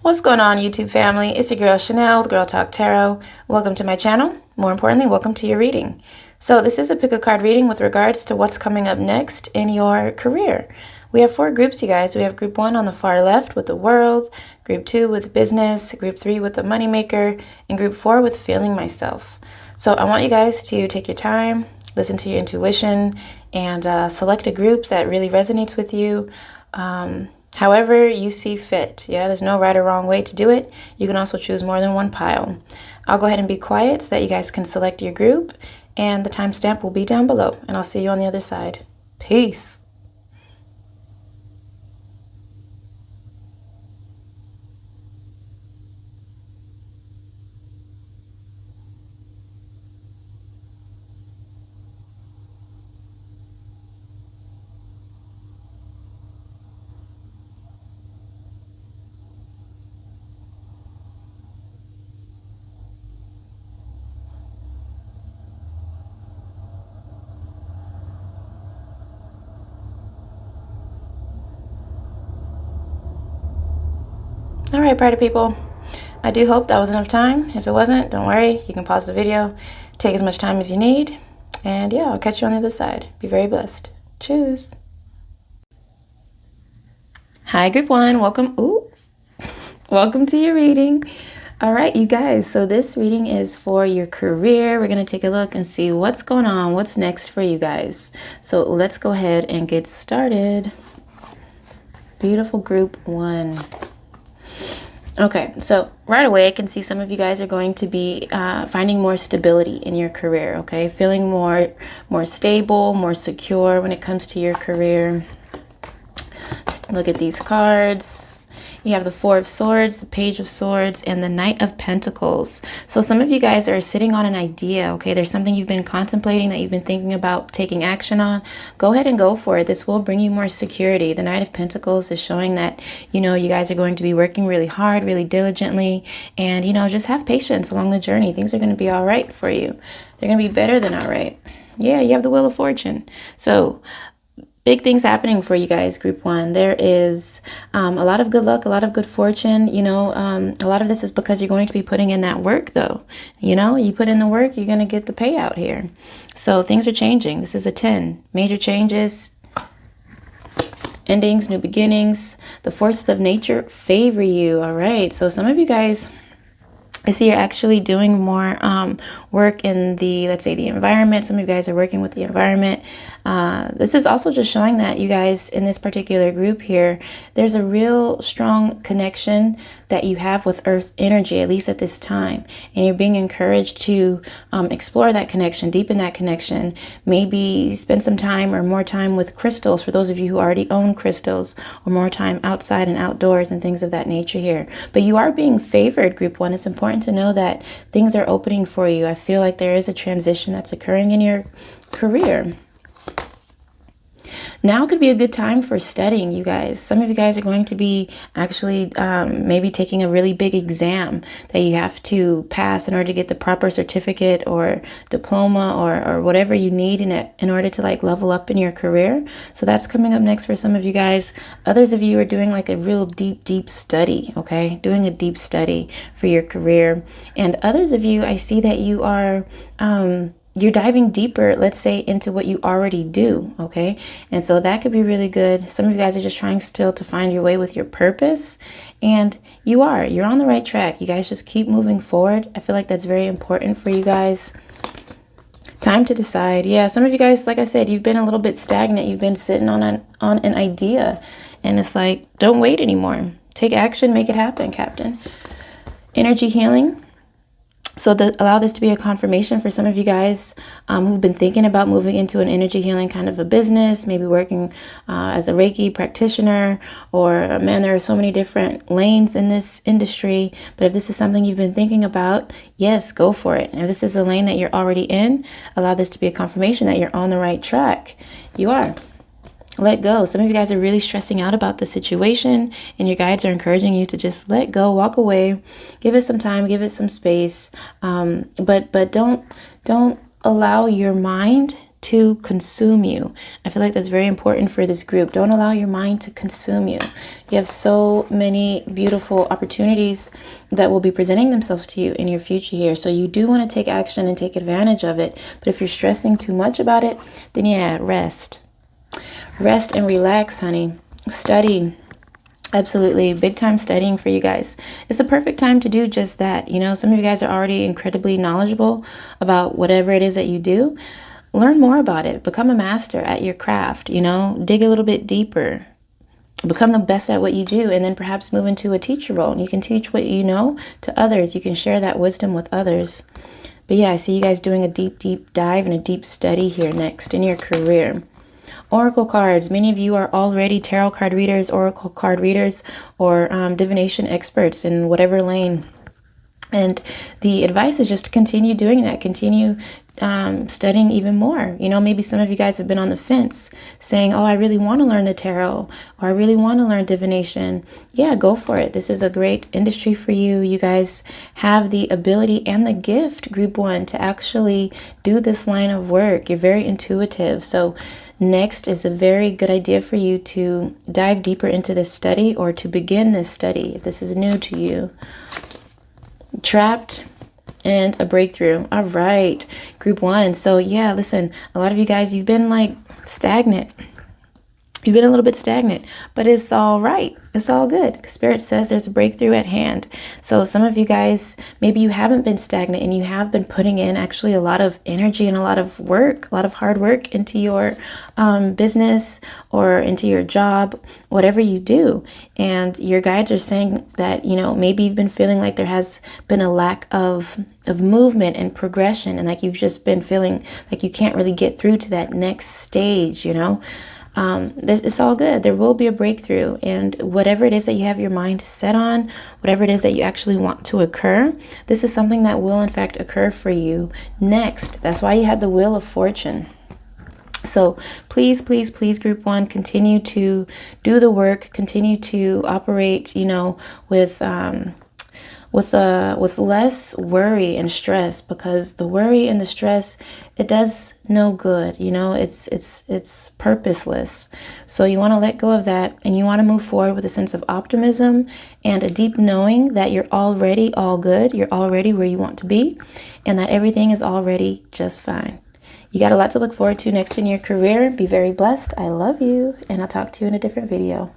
What's going on, YouTube family? It's your girl Chanel with Girltalk Tarot. Welcome to my channel. More importantly, welcome to your reading. So this is a pick a card reading with regards to what's coming up next in your career. We have 4 groups, you guys. We have group 1 on the far left with the world, group 2 with business, group 3 with the moneymaker, and group 4 with feeling myself. So I want you guys to take your time, listen to your intuition, and select a group that really resonates with you. However you see fit. Yeah, there's no right or wrong way to do it. You can also choose more than one pile. I'll go ahead and be quiet so that you guys can select your group, and the timestamp will be down below, and I'll see you on the other side. Peace. All right, party people. I do hope that was enough time. If it wasn't, don't worry. You can pause the video, take as much time as you need, and yeah, I'll catch you on the other side. Be very blessed. Cheers. Hi, group 1. Welcome. Welcome to your reading. All right, you guys. So this reading is for your career. We're going to take a look and see what's going on, what's next for you guys. So let's go ahead and get started. Beautiful group 1. Okay, so right away I can see some of you guys are going to be finding more stability in your career, okay? Feeling more stable, more secure when it comes to your career. Let's look at these cards. You have the 4 of Swords, the Page of Swords, and the Knight of Pentacles. So some of you guys are sitting on an idea, okay? There's something you've been contemplating that you've been thinking about taking action on. Go ahead and go for it. This will bring you more security. The Knight of Pentacles is showing that, you know, you guys are going to be working really hard, really diligently, and, you know, just have patience along the journey. Things are going to be all right for you. They're going to be better than all right. Yeah, you have the Wheel of Fortune. So big things happening for you guys, group 1. There is a lot of good luck, a lot of good fortune. You know, a lot of this is because you're going to be putting in that work, though. You know, you put in the work, you're going to get the payout here. So things are changing. This is a 10. Major changes, endings, new beginnings. The forces of nature favor you. All right. So some of you guys, I see you're actually doing more work in the, let's say, the environment. Some of you guys are working with the environment. This is also just showing that you guys in this particular group here, there's a real strong connection that you have with earth energy, at least at this time. And you're being encouraged to explore that connection, deepen that connection. Maybe spend some time or more time with crystals for those of you who already own crystals, or more time outside and outdoors and things of that nature here. But you are being favored, group 1. It's important to know that things are opening for you. I feel like there is a transition that's occurring in your career. Now could be a good time for studying, you guys. Some of you guys are going to be actually maybe taking a really big exam that you have to pass in order to get the proper certificate or diploma or whatever you need in order to like level up in your career. So that's coming up next for some of you guys. Others of you are doing like a real deep study, okay? Doing a deep study for your career. And others of you, I see that you are you're diving deeper, let's say, into what you already do, okay? And so that could be really good. Some of you guys are just trying still to find your way with your purpose, and you're on the right track. You guys just keep moving forward. I feel like that's very important for you guys. Time to decide. Yeah, some of you guys, like I said, you've been a little bit stagnant. You've been sitting on an idea, and it's like, don't wait anymore. Take action, make it happen, Captain. Energy healing. So allow this to be a confirmation for some of you guys who've been thinking about moving into an energy healing kind of a business, maybe working as a Reiki practitioner, or man, there are so many different lanes in this industry. But if this is something you've been thinking about, yes, go for it. And if this is a lane that you're already in, allow this to be a confirmation that you're on the right track. You are. Let go. Some of you guys are really stressing out about the situation, and your guides are encouraging you to just let go, walk away, give it some time, give it some space. But don't allow your mind to consume you. I feel like that's very important for this group. Don't allow your mind to consume you. You have so many beautiful opportunities that will be presenting themselves to you in your future here. So you do want to take action and take advantage of it. But if you're stressing too much about it, then yeah, rest. Rest and relax, honey. Study. Absolutely. Big time studying for you guys. It's a perfect time to do just that. You know, some of you guys are already incredibly knowledgeable about whatever it is that you do. Learn more about it. Become a master at your craft, you know, dig a little bit deeper. Become the best at what you do, and then perhaps move into a teacher role. And you can teach what you know to others. You can share that wisdom with others. But yeah, I see you guys doing a deep dive and a deep study here next in your career. Oracle cards. Many of you are already tarot card readers, oracle card readers, or divination experts in whatever lane. And the advice is just to continue doing that. Continue studying even more. You know, maybe some of you guys have been on the fence saying, oh, I really want to learn the tarot, or I really want to learn divination. Yeah, go for it. This is a great industry for you. You guys have the ability and the gift, group 1, to actually do this line of work. You're very intuitive. So next is a very good idea for you to dive deeper into this study, or to begin this study if this is new to you. Trapped and a breakthrough. All right, group 1. So yeah, listen, a lot of you guys, you've been like stagnant. You've been a little bit stagnant, but it's all right. It's all good. Spirit says there's a breakthrough at hand. So some of you guys, maybe you haven't been stagnant and you have been putting in actually a lot of energy and a lot of work, a lot of hard work into your business or into your job, whatever you do. And your guides are saying that, you know, maybe you've been feeling like there has been a lack of movement and progression, and like you've just been feeling like you can't really get through to that next stage, you know. It's all good. There will be a breakthrough, and whatever it is that you have your mind set on, whatever it is that you actually want to occur, this is something that will in fact occur for you next. That's why you had the Wheel of Fortune. So please, please, please, group 1, continue to do the work, continue to operate, you know, with less worry and stress, because the worry and the stress, it does no good. You know, it's purposeless. So you want to let go of that, and you want to move forward with a sense of optimism and a deep knowing that you're already all good. You're already where you want to be, and that everything is already just fine. You got a lot to look forward to next in your career. Be very blessed. I love you, and I'll talk to you in a different video.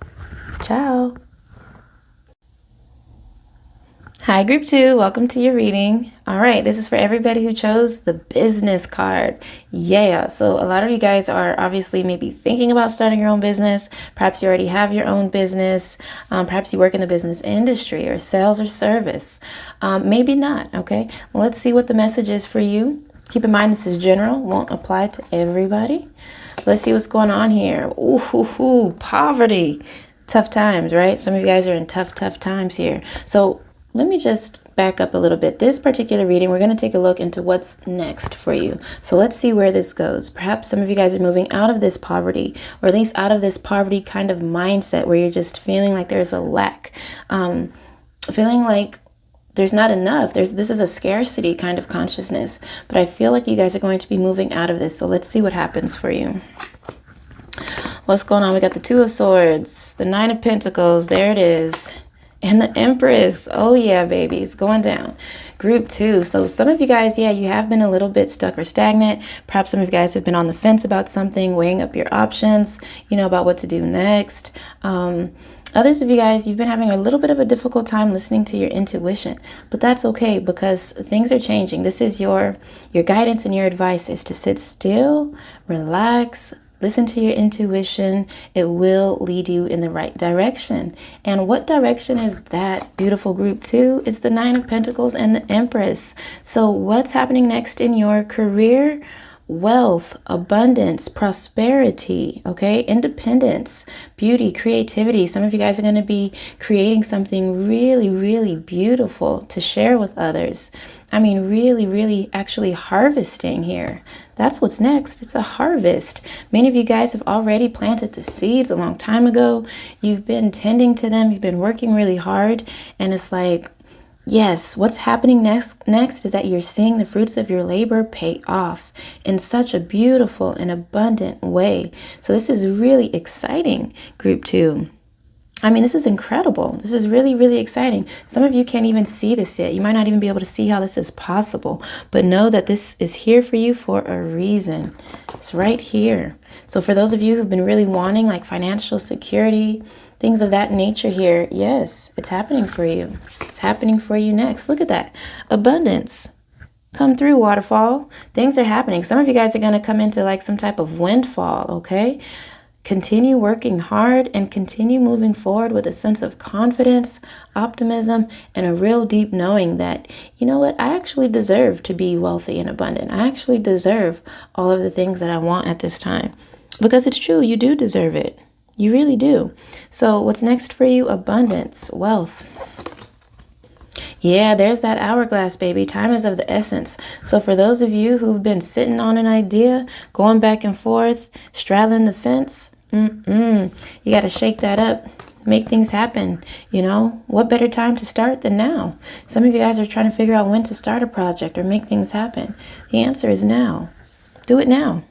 Ciao. Hi, group 2. Welcome to your reading. All right, this is for everybody who chose the business card. Yeah, so a lot of you guys are obviously maybe thinking about starting your own business. Perhaps you already have your own business. Perhaps you work in the business industry or sales or service. Maybe not, okay? Well, let's see what the message is for you. Keep in mind, this is general, won't apply to everybody. Let's see what's going on here. Ooh, poverty. Tough times, right? Some of you guys are in tough times here. So let me just back up a little bit. This particular reading, we're going to take a look into what's next for you. So let's see where this goes. Perhaps some of you guys are moving out of this poverty, or at least out of this poverty kind of mindset where you're just feeling like there's a lack, feeling like there's not enough. This is a scarcity kind of consciousness, but I feel like you guys are going to be moving out of this. So let's see what happens for you. What's going on? We got the 2 of Swords, the 9 of Pentacles. There it is. And the Empress. Oh yeah, baby, it's going down. Group 2. So some of you guys, yeah, you have been a little bit stuck or stagnant. Perhaps some of you guys have been on the fence about something, weighing up your options, you know, about what to do next. Others of you guys, you've been having a little bit of a difficult time listening to your intuition, but that's okay, because things are changing. This is your guidance, and your advice is to sit still, relax, listen to your intuition. It will lead you in the right direction. And what direction is that, beautiful group 2? It's the 9 of Pentacles and the Empress. So what's happening next in your career? Wealth, abundance, prosperity, okay? Independence, beauty, creativity. Some of you guys are going to be creating something really, really beautiful to share with others. I mean, really, really actually harvesting here. That's what's next. It's a harvest. Many of you guys have already planted the seeds a long time ago. You've been tending to them. You've been working really hard. And it's like, Yes, what's happening next is that you're seeing the fruits of your labor pay off in such a beautiful and abundant way. So this is really exciting, group 2. I mean, this is incredible. This is really, really exciting. Some of you can't even see this yet. You might not even be able to see how this is possible, but know that this is here for you for a reason. It's right here. So for those of you who've been really wanting like financial security, things of that nature here, yes, it's happening for you. It's happening for you next. Look at that. Abundance. Come through, waterfall. Things are happening. Some of you guys are going to come into like some type of windfall, okay? Continue working hard and continue moving forward with a sense of confidence, optimism, and a real deep knowing that, you know what, I actually deserve to be wealthy and abundant. I actually deserve all of the things that I want at this time. Because it's true, you do deserve it. You really do. So what's next for you? Abundance, wealth. Yeah, there's that hourglass, baby. Time is of the essence. So for those of you who've been sitting on an idea, going back and forth, straddling the fence, you got to shake that up, make things happen. You know, what better time to start than now? Some of you guys are trying to figure out when to start a project or make things happen. The answer is now. Do it now.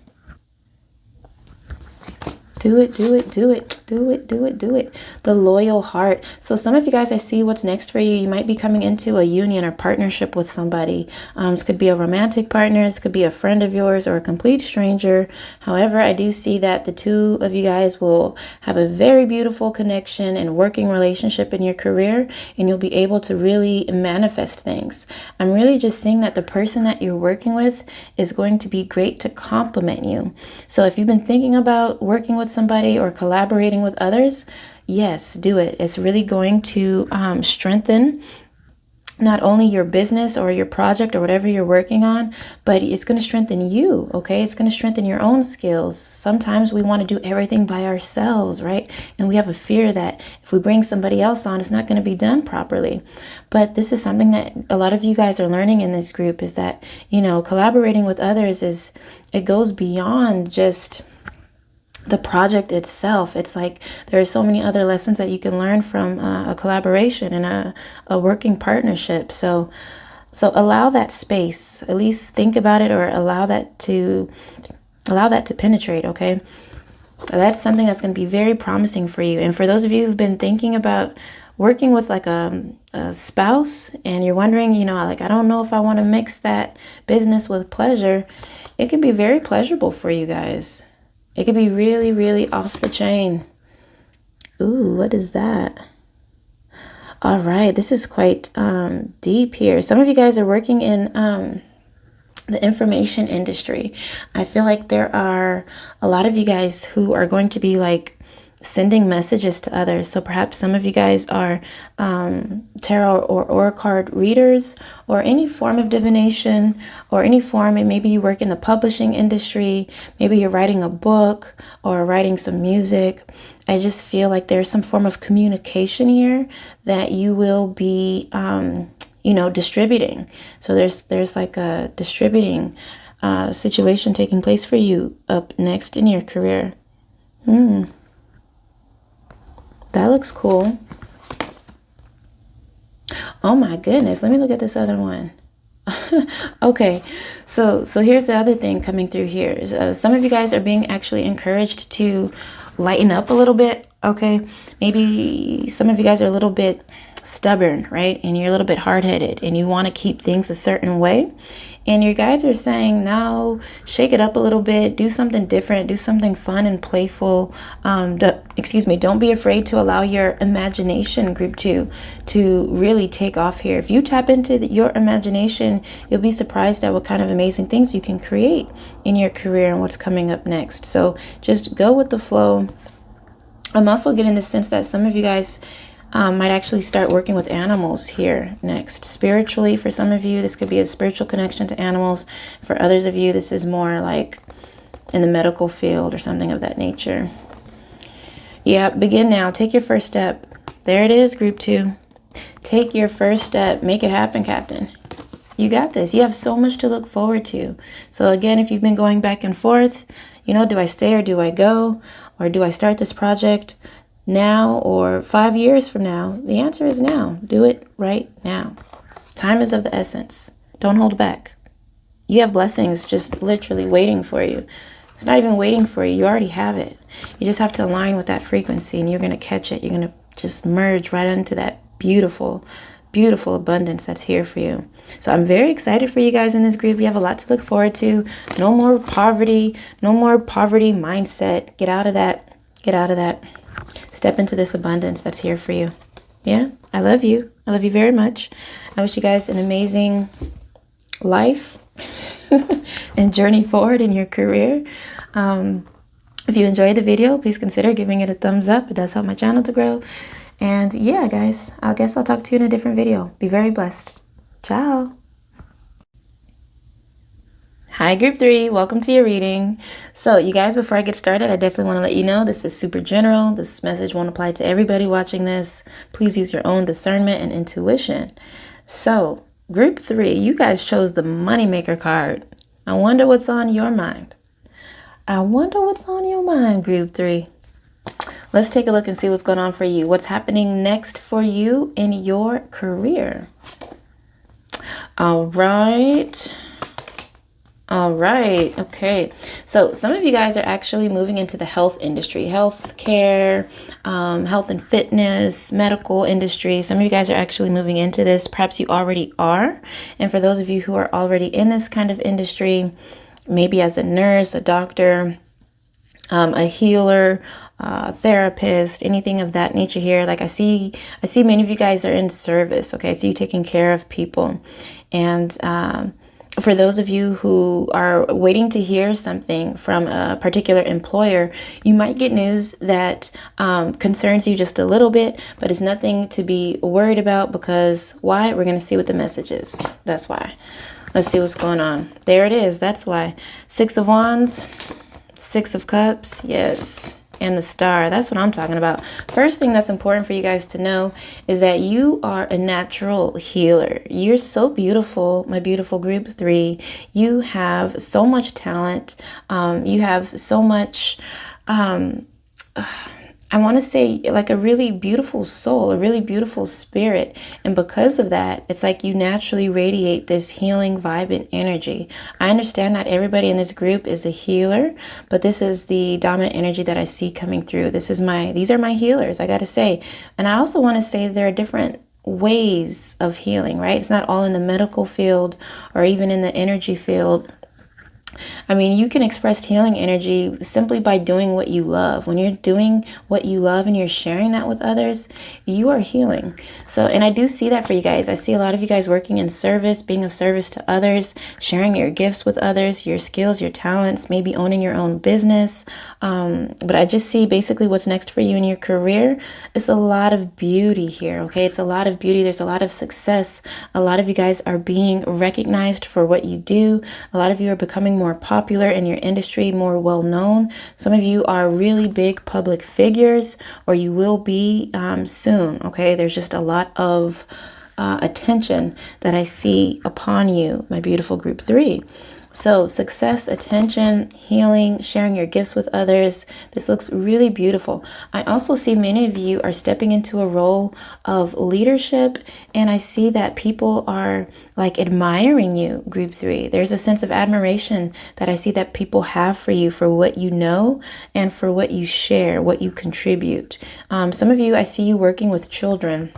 Do it, do it, do it, do it, do it, do it. The loyal heart. So some of you guys, I see what's next for you. You might be coming into a union or partnership with somebody. This could be a romantic partner. This could be a friend of yours or a complete stranger. However, I do see that the two of you guys will have a very beautiful connection and working relationship in your career, and you'll be able to really manifest things. I'm really just seeing that the person that you're working with is going to be great to complement you. So if you've been thinking about working with somebody or collaborating with others, yes, do it. It's really going to strengthen not only your business or your project or whatever you're working on, but it's going to strengthen you, okay? It's going to strengthen your own skills. Sometimes we want to do everything by ourselves, right? And we have a fear that if we bring somebody else on, it's not going to be done properly. But this is something that a lot of you guys are learning in this group, is that, you know, collaborating with others it goes beyond just the project itself. It's like there are so many other lessons that you can learn from a collaboration and a working partnership. So allow that space, at least think about it, or allow that to penetrate. Okay, that's something that's going to be very promising for you. And for those of you who've been thinking about working with like a spouse, and you're wondering, you know, like, I don't know if I want to mix that business with pleasure, it can be very pleasurable for you guys. It could be really, really off the chain. Ooh, what is that? All right, this is quite deep here. Some of you guys are working in the information industry. I feel like there are a lot of you guys who are going to be like sending messages to others. So perhaps some of you guys are tarot or oracle card readers, or any form of divination, or any form. And maybe you work in the publishing industry. Maybe you're writing a book or writing some music. I just feel like there's some form of communication here that you will be, distributing. So there's like a distributing situation taking place for you up next in your career. That looks cool. Oh my goodness. Let me look at this other one. Okay. So here's the other thing coming through here is some of you guys are being actually encouraged to lighten up a little bit. Okay. Maybe some of you guys are a little bit stubborn, right? And you're a little bit hard-headed and you want to keep things a certain way. And your guides are saying, now shake it up a little bit, do something different, do something fun and playful. Don't be afraid to allow your imagination, group 2, to really take off here. If you tap into your imagination, you'll be surprised at what kind of amazing things you can create in your career and what's coming up next. So just go with the flow. I'm also getting the sense that some of you guys might actually start working with animals here next. Spiritually, for some of you, this could be a spiritual connection to animals. For others of you, this is more like in the medical field or something of that nature. Yeah, begin now. Take your first step. There it is, group 2. Take your first step. Make it happen, Captain. You got this. You have so much to look forward to. So again, if you've been going back and forth, do I stay or do I go? Or do I start this project now or 5 years from now? The answer is now. Do it right now. Time is of the essence. Don't hold back. You have blessings just literally waiting for you. It's not even waiting for you. You already have it. You just have to align with that frequency, and you're going to catch it. You're going to just merge right into that beautiful, beautiful abundance that's here for you. So I'm very excited for you guys in this group. You have a lot to look forward to. No more poverty. No more poverty mindset. Get out of that. Get out of that. Step into this abundance that's here for you. Yeah, I love you. I love you very much. I wish you guys an amazing life and journey forward in your career. If you enjoyed the video, please consider giving it a thumbs up. It does help my channel to grow. And yeah, guys, I guess I'll talk to you in a different video. Be very blessed. Ciao. Hi, group 3. Welcome to your reading. So you guys, before I get started, I definitely want to let you know this is super general. This message won't apply to everybody watching this. Please use your own discernment and intuition. So group 3, you guys chose the Moneymaker card. I wonder what's on your mind. I wonder what's on your mind, group 3. Let's take a look and see what's going on for you. What's happening next for you in your career? All right. All right. Okay. So some of you guys are actually moving into the health industry, healthcare, health and fitness, medical industry. Some of you guys are actually moving into this. Perhaps you already are. And for those of you who are already in this kind of industry, maybe as a nurse, a doctor, a healer, therapist, anything of that nature here. Like I see many of you guys are in service. Okay. So you taking care of people. And, for those of you who are waiting to hear something from a particular employer, you might get news that concerns you just a little bit, but it's nothing to be worried about because why? We're going to see what the message is. That's why. Let's see what's going on. There it is. That's why. 6 of Wands, 6 of Cups. Yes. And the Star. That's what I'm talking about. First thing that's important for you guys to know is that you are a natural healer. You're so beautiful, my beautiful group 3. You have so much talent. You have so much, I want to say like a really beautiful soul, a really beautiful spirit. And because of that, it's like you naturally radiate this healing vibe and energy. I understand that everybody in this group is a healer, but this is the dominant energy that I see coming through. These are my healers, I got to say. And I also want to say there are different ways of healing, right? It's not all in the medical field or even in the energy field. I mean, you can express healing energy simply by doing what you love. When you're doing what you love and you're sharing that with others, you are healing. So, and I do see that for you guys. I see a lot of you guys working in service, being of service to others, sharing your gifts with others, your skills, your talents, maybe owning your own business. But I just see basically what's next for you in your career. It's a lot of beauty here, okay? It's a lot of beauty. There's a lot of success. A lot of you guys are being recognized for what you do. A lot of you are becoming more popular in your industry, more well-known. Some of you are really big public figures, or you will be soon, okay? There's just a lot of attention that I see upon you, my beautiful group 3. So success, attention, healing, sharing your gifts with others. This looks really beautiful. I also see many of you are stepping into a role of leadership, and I see that people are like admiring you, group 3. There's a sense of admiration that I see that people have for you, for what you know and for what you share, what you contribute. Some of you, I see you working with children.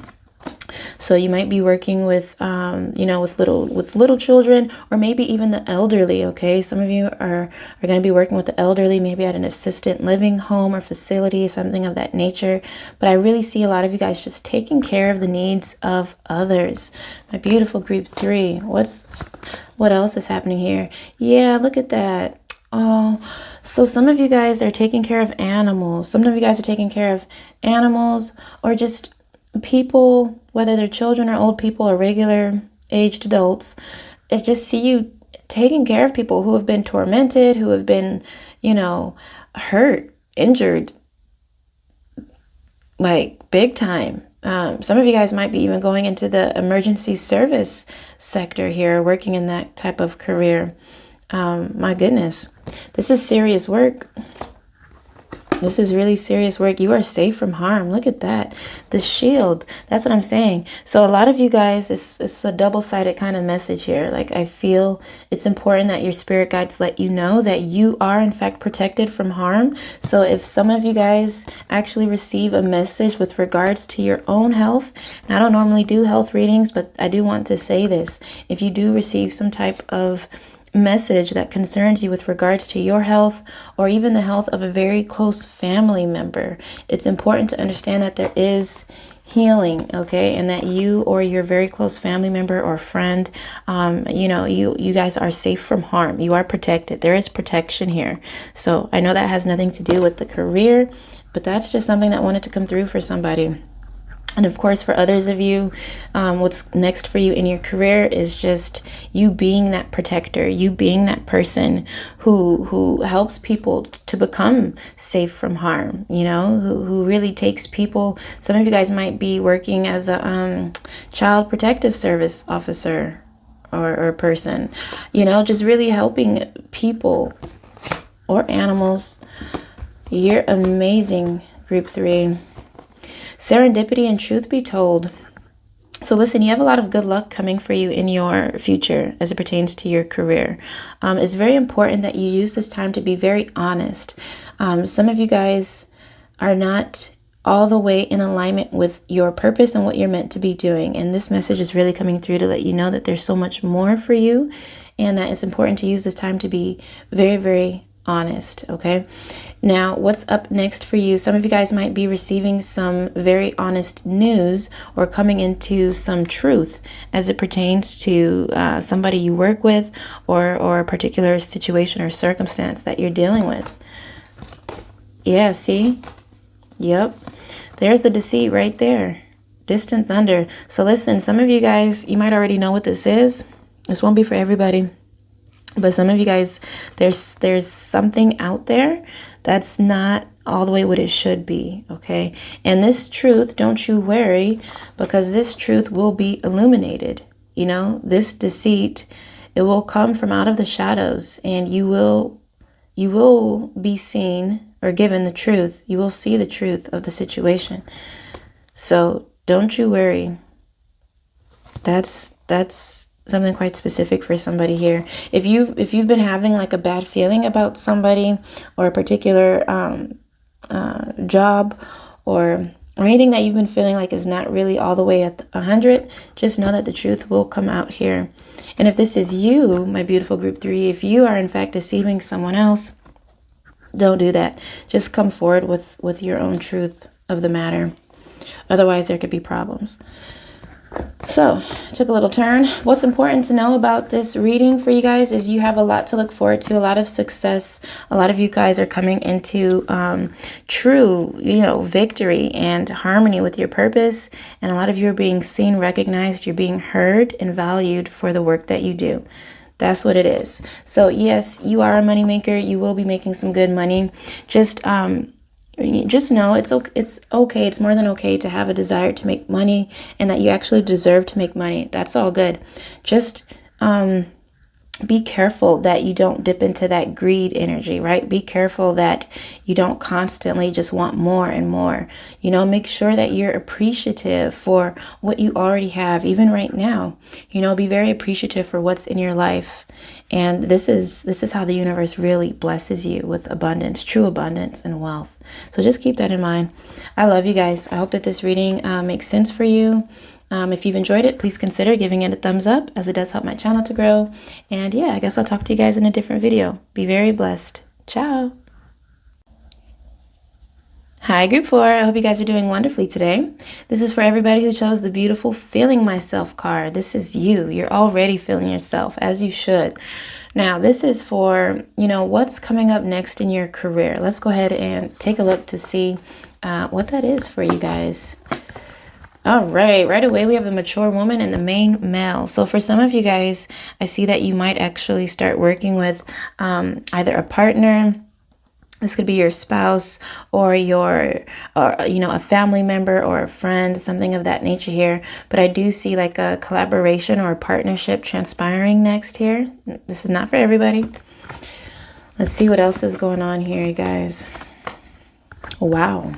So you might be working with, with little children, or maybe even the elderly. Okay. Some of you are going to be working with the elderly, maybe at an assisted living home or facility, something of that nature. But I really see a lot of you guys just taking care of the needs of others. My beautiful group 3. What else is happening here? Yeah, look at that. Oh, so some of you guys are taking care of animals. Some of you guys are taking care of animals, or just people, whether they're children or old people or regular aged adults. I just see you taking care of people who have been tormented, who have been, hurt, injured, like big time. Some of you guys might be even going into the emergency service sector here, working in that type of career. My goodness, this is serious work. This is really serious work. You are safe from harm. Look at that. The shield. That's what I'm saying. So a lot of you guys, it's a double-sided kind of message here. Like, I feel it's important that your spirit guides let you know that you are in fact protected from harm. So if some of you guys actually receive a message with regards to your own health, and I don't normally do health readings, but I do want to say this. If you do receive some type of message that concerns you with regards to your health or even the health of a very close family member, it's important to understand that there is healing, okay, and that you or your very close family member or friend, you guys are safe from harm. You are protected. There is protection here. So I know that has nothing to do with the career, but that's just something that wanted to come through for somebody. And of course, for others of you, what's next for you in your career is just you being that protector, you being that person who helps people to become safe from harm, who really takes people. Some of you guys might be working as a child protective service officer or person, just really helping people or animals. You're amazing, group 3. Serendipity and truth be told. So listen, you have a lot of good luck coming for you in your future as it pertains to your career. It's very important that you use this time to be very honest. Some of you guys are not all the way in alignment with your purpose and what you're meant to be doing. And this message is really coming through to let you know that there's so much more for you and that it's important to use this time to be very, very honest. Okay. Now, what's up next for you? Some of you guys might be receiving some very honest news or coming into some truth as it pertains to somebody you work with or a particular situation or circumstance that you're dealing with. Yeah, see? Yep. There's the deceit right there. Distant thunder. So listen, some of you guys, you might already know what this is. This won't be for everybody. But some of you guys, there's something out there that's not all the way what it should be, okay? And this truth, don't you worry, because this truth will be illuminated. This deceit, it will come from out of the shadows, and you will be seen or given the truth. You will see the truth of the situation. So don't you worry. That's something quite specific for somebody here. If you've been having like a bad feeling about somebody or a particular job or anything that you've been feeling like is not really all the way at 100, just know that the truth will come out here. And if this is you, my beautiful group 3, if you are in fact deceiving someone else, don't do that. Just come forward with your own truth of the matter. Otherwise, there could be problems. So, took a little turn. What's important to know about this reading for you guys is you have a lot to look forward to, a lot of success. A lot of you guys are coming into true, victory and harmony with your purpose. And a lot of you are being seen, recognized, you're being heard and valued for the work that you do. That's what it is. So, yes, you are a moneymaker. You will be making some good money. Just know it's okay. It's more than okay to have a desire to make money and that you actually deserve to make money. That's all good. Just be careful that you don't dip into that greed energy, right? Be careful that you don't constantly just want more and more. Make sure that you're appreciative for what you already have, even right now. Be very appreciative for what's in your life. And this is how the universe really blesses you with abundance, true abundance and wealth. So just keep that in mind. I love you guys. I hope that this reading makes sense for you. If you've enjoyed it, please consider giving it a thumbs up, as it does help my channel to grow. And yeah, I guess I'll talk to you guys in a different video. Be very blessed. Ciao. Hi, group 4. I hope you guys are doing wonderfully today. This is for everybody who chose the beautiful Feeling Myself card. This is you. You're already feeling yourself, as you should. Now, this is for, what's coming up next in your career. Let's go ahead and take a look to see what that is for you guys. All right away we have the mature woman and the main male. So for some of you guys, I see that you might actually start working with either a partner. This could be your spouse or a family member or a friend, something of that nature here. But I do see like a collaboration or a partnership transpiring next here. This is not for everybody. Let's see what else is going on here, you guys. Wow.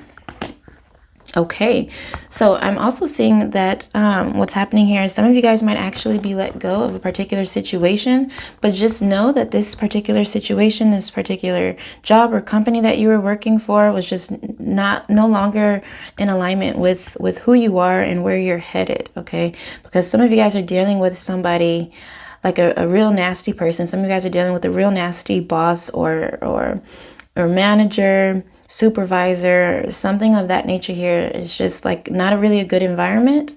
Okay, so I'm also seeing that what's happening here is some of you guys might actually be let go of a particular situation, but just know that this particular situation, this particular job or company that you were working for was just no longer in alignment with who you are and where you're headed, okay? Because some of you guys are dealing with somebody like a real nasty person. Some of you guys are dealing with a real nasty boss or manager, supervisor, something of that nature here. Is just like not really a good environment,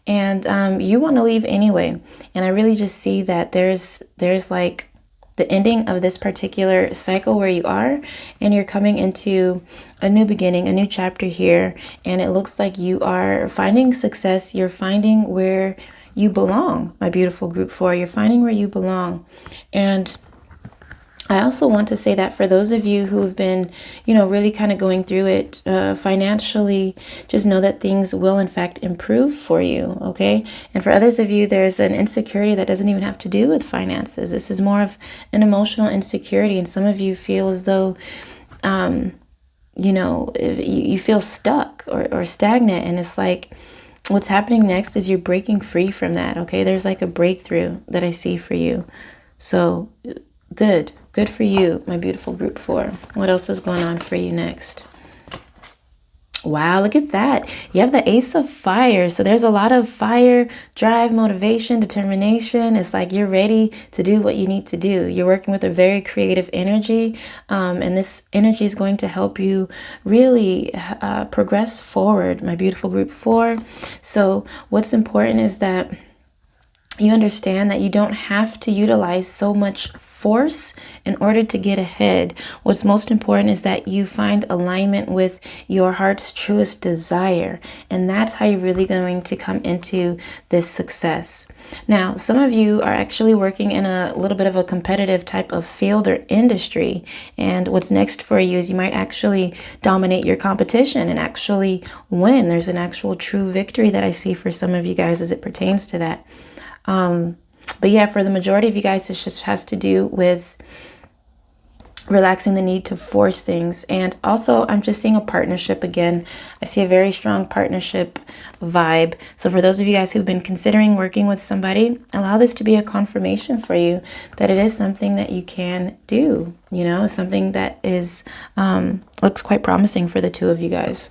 and you want to leave anyway. And I really just see that there's like the ending of this particular cycle where you are, and you're coming into a new beginning, a new chapter here, and it looks like you are finding success. You're finding where you belong, my beautiful group 4. You're finding where you belong. And I also want to say that for those of you who've been, really kind of going through it financially, just know that things will in fact improve for you, okay? And for others of you, there's an insecurity that doesn't even have to do with finances. This is more of an emotional insecurity, and some of you feel as though, you feel stuck or stagnant, and it's like, what's happening next is you're breaking free from that, okay? There's like a breakthrough that I see for you. So good for you, my beautiful group 4. What else is going on for you next? Wow, look at that. You have the Ace of Fire. So there's a lot of fire, drive, motivation, determination. It's like you're ready to do what you need to do. You're working with a very creative energy. And this energy is going to help you really progress forward, my beautiful group 4. So what's important is that you understand that you don't have to utilize so much force in order to get ahead. What's most important is that you find alignment with your heart's truest desire. And that's how you're really going to come into this success. Now, some of you are actually working in a little bit of a competitive type of field or industry. And what's next for you is you might actually dominate your competition and actually win. There's an actual true victory that I see for some of you guys as it pertains to that. But yeah, for the majority of you guys, this just has to do with relaxing the need to force things. And also, I'm just seeing a partnership again. I see a very strong partnership vibe. So for those of you guys who've been considering working with somebody, allow this to be a confirmation for you that it is something that you can do. Something that is looks quite promising for the two of you guys.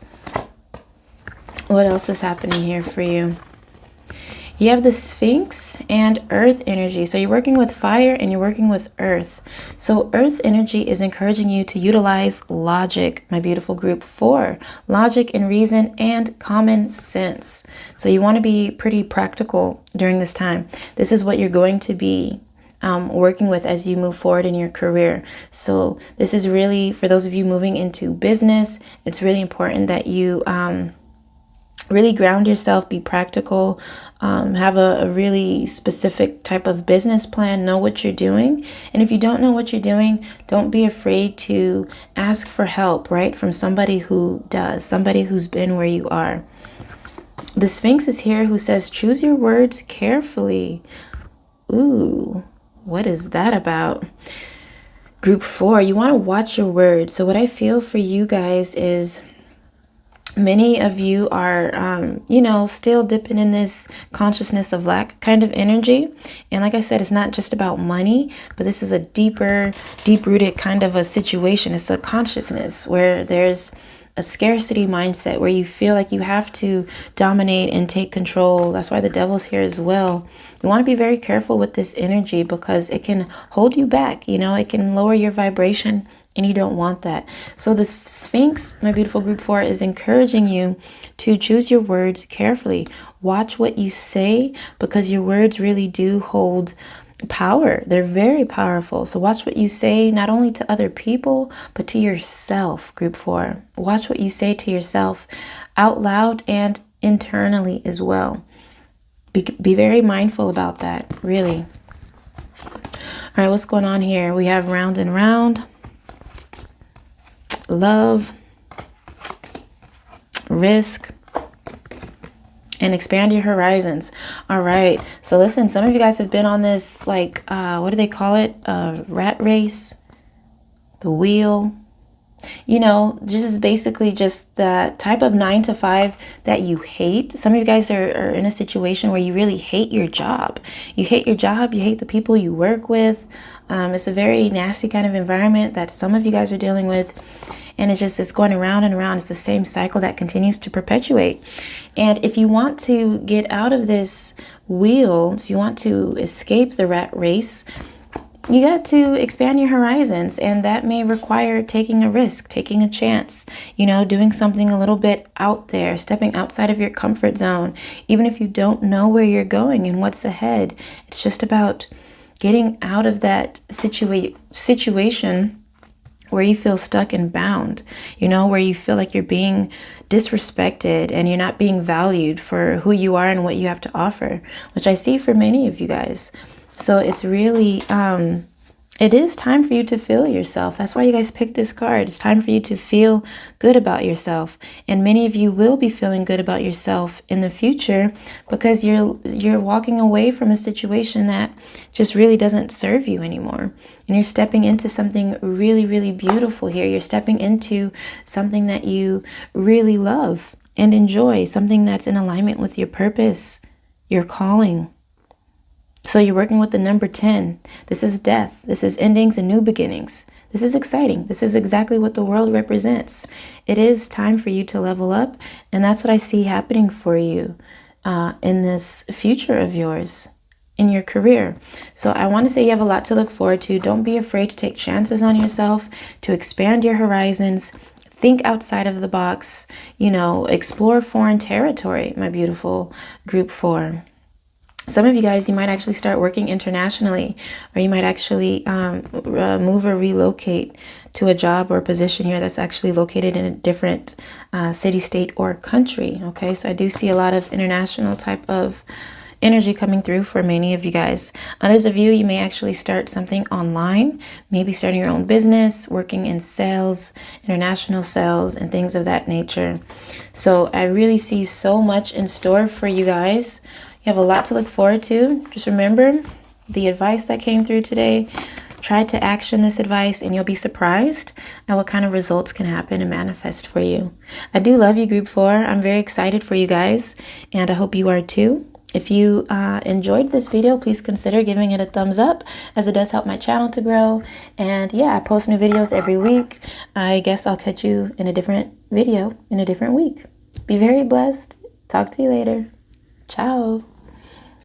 What else is happening here for you? You have the Sphinx and Earth energy. So you're working with fire and you're working with Earth. So Earth energy is encouraging you to utilize logic, my beautiful group 4. Logic and reason and common sense. So you want to be pretty practical during this time. This is what you're going to be working with as you move forward in your career. So this is really, for those of you moving into business, it's really important that you really ground yourself, be practical, have a really specific type of business plan, know what you're doing. And if you don't know what you're doing, don't be afraid to ask for help, right? From somebody who does, somebody who's been where you are. The Sphinx is here who says, choose your words carefully. Ooh, what is that about? Group 4, you want to watch your words. So what I feel for you guys is, many of you are, still dipping in this consciousness of lack kind of energy. And like I said, it's not just about money, but this is a deep-rooted kind of a situation. It's a consciousness where there's a scarcity mindset where you feel like you have to dominate and take control. That's why the devil's here as well. You want to be very careful with this energy because it can hold you back. It can lower your vibration. And you don't want that. So the Sphinx, my beautiful group 4, is encouraging you to choose your words carefully. Watch what you say because your words really do hold power. They're very powerful. So watch what you say, not only to other people, but to yourself, group 4. Watch what you say to yourself out loud and internally as well. Be very mindful about that, really. All right, what's going on here? We have round and round. Love, risk, and expand your horizons. All right. So listen, some of you guys have been on this, what do they call it? Rat race, the wheel. You know, this is basically just the type of 9 to 5 that you hate. Some of you guys are in a situation where you really hate your job. You hate your job, you hate the people you work with. It's a very nasty kind of environment that some of you guys are dealing with. And it's going around and around. It's the same cycle that continues to perpetuate. And if you want to get out of this wheel, if you want to escape the rat race, you got to expand your horizons, and that may require taking a risk, taking a chance, you know, doing something a little bit out there, stepping outside of your comfort zone. Even if you don't know where you're going and what's ahead, it's just about getting out of that situation where you feel stuck and bound, you know, where you feel like you're being disrespected and you're not being valued for who you are and what you have to offer, which I see for many of you guys. So it's really, it is time for you to feel yourself. That's why you guys picked this card. It's time for you to feel good about yourself. And many of you will be feeling good about yourself in the future because you're walking away from a situation that just really doesn't serve you anymore. And you're stepping into something really, really beautiful here. You're stepping into something that you really love and enjoy, something that's in alignment with your purpose, your calling. So you're working with the number 10. This is death. This is endings and new beginnings. This is exciting. This is exactly what the world represents. It is time for you to level up. And that's what I see happening for you in this future of yours, in your career. So I want to say you have a lot to look forward to. Don't be afraid to take chances on yourself, to expand your horizons. Think outside of the box, you know, explore foreign territory, my beautiful group 4. Some of you guys, you might actually start working internationally, or you might actually move or relocate to a job or a position here that's actually located in a different city, state, or country. Okay, so I do see a lot of international type of energy coming through for many of you guys. Others of you, you may actually start something online, maybe starting your own business, working in sales, international sales, and things of that nature. So I really see so much in store for you guys. You have a lot to look forward to. Just remember the advice that came through today. Try to action this advice and you'll be surprised at what kind of results can happen and manifest for you. I do love you, group 4. I'm very excited for you guys, and I hope you are too. If you enjoyed this video, please consider giving it a thumbs up, as it does help my channel to grow. And yeah, I post new videos every week. I guess I'll catch you in a different video in a different week. Be very blessed. Talk to you later. Ciao.